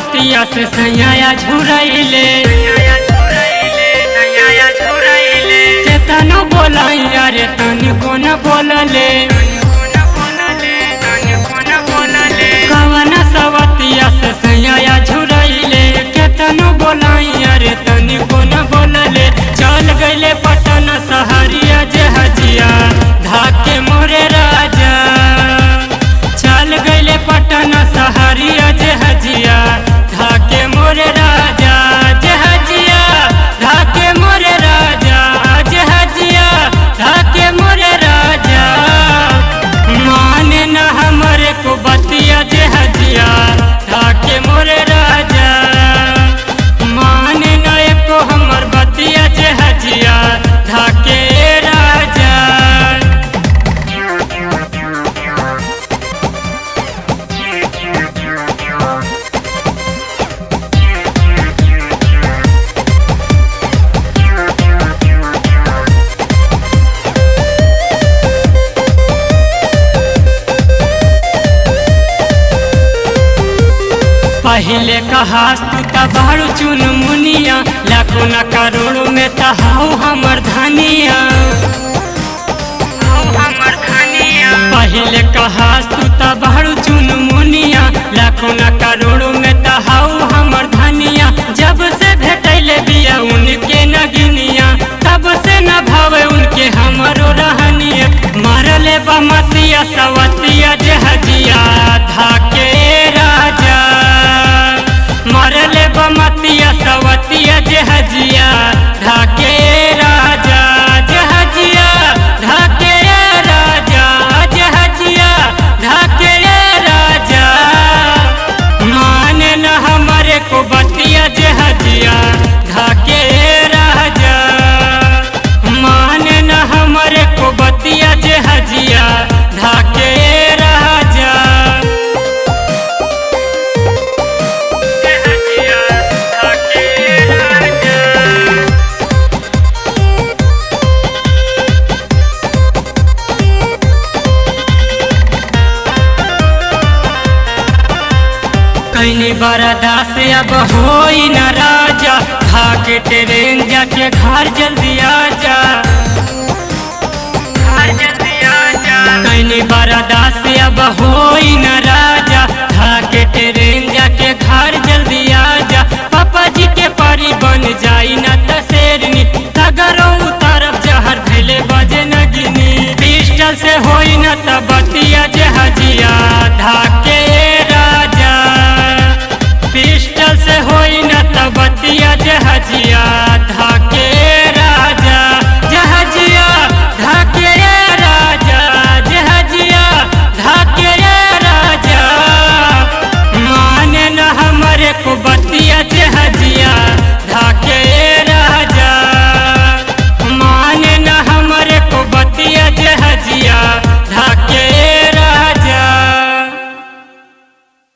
सवतिया से सैया झुरैले केतनो बोलैया रे तनिको न बोलले कवना सवतिया से सैया झुरैले केतनो बोलैया रे तनिको न बोलले चल गइले पटन सहरिया जे हजिया धाके मोरे राजा चल गइले पटन सहरिया जे हजिया धाके मोरे राजा जे हजिया धाके मोरे राजा जे हजिया धाके मोरे राजा माने न हमरे को बतिया जे हजिया धाके मोरे राजा माने न एको हमर बतिया जे हजिया धाके राजा। पहले कहास तू तबारू चुन मुनिया लाखों न करोड़ों में तहाऊ हमर धनिया पहले कहास तू तबारू चुन मुनिया लाखों न करोड़ों में तहाऊ हमर धनिया जब से भेटैले बिया उनके नगिनिया तब से न भावे उनके हमरो रहनिया मारले बमतिया सवतिया जे हजिया धाके राजा मरले बमतिया सवतिया जे हजिया धाके राजा जे हजिया धाके राजा जे हजिया धाके राजा माने न हमरे को बतिया जे हजिया धाके राजा माने न हमरे को बतिया जे हजिया धाके राजा। कैनी बरदास अब होई न राजा भागे ट्रेन जाके घर जल्दी आजा कैनी बरदास अब होई न राजा भागे ट्रेन जाके घर जल्दी आजा पापा जी के परी बन जाई न त शेरनी तगरो तरफ जहर धैले बजे नगिनी पिस्टल से होई न त बतिया जे हजिया धाके राजा पिस्टल से होई न त बतिया जे हजिया